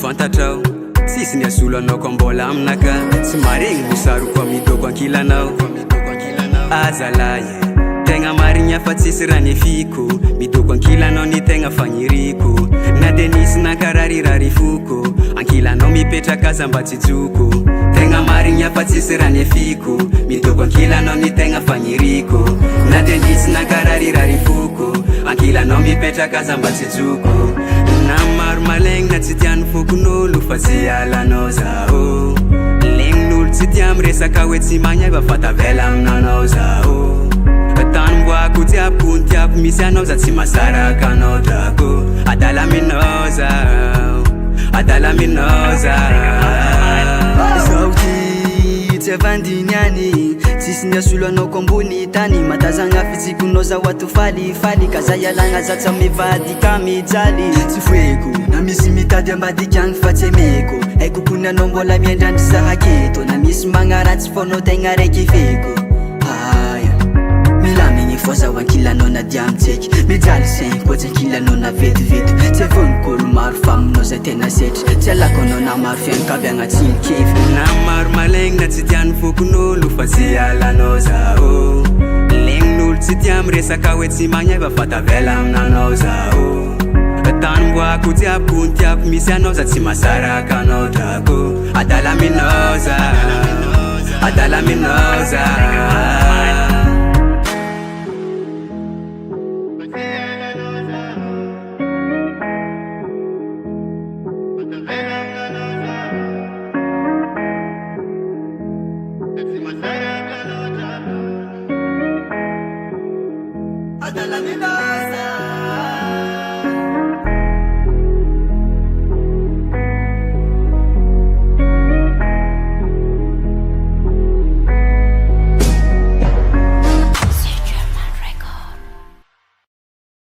fantatrao sisy ny asolo anao ko mbola aminaka tsy maregny mosaroko midoko ankilanao azalahy tegna marigny afa tsisy raha nefiko midoko ankilanao ny tegna fagniriko na de nisy nankararirary foko ankilanao mipetraka aza mba tsy joko tegna marigny afa tsisy raha nefiko midoko ankilanao ny tegna fagniriko na de nisy nankararirary foko ankilanao mipetraka aza mba tsy joko na maro malegny na tsy tiany fokon'olo fa tsy alanao zaho legnin'olo tsy tia miresaka hoe tsy magnaiva fa tavela aminanao zaho tanimboako tiapony tiako misy anao za tsy masaraka anao dako adala aminao zaho adala aminao zaho zao ty tsy avandiny any tsisy ny asolo anao ko ambony tany matazagna fitsikonao za ato falifaly ka za ialagna za tsy mivady ka mijaly tsy foeko na misy mitady ambadiky agny fa tsy emeko haiko kony anao mbola miandrandry za aketo na misy magnaratsy fonao tegna raiky feko zaho ankilanao na diamintseky mijaly saigny koa tsy ankilanao na vetivety tsy avonokolo maro faminao zay tena setry tsy alako anao na maro fianakaviagna tsilokefy na maro malegny na tsy tiany fokon'olo fa tsy alanao zaho legnin'olo tsy tia miresaka hoe tsy magnaiva fa tavela aminanao zaho tanimboako tiapony tiako misy anao za tsy masaraka anao drako adala aminao zaho adala aminao zaho Adala minasa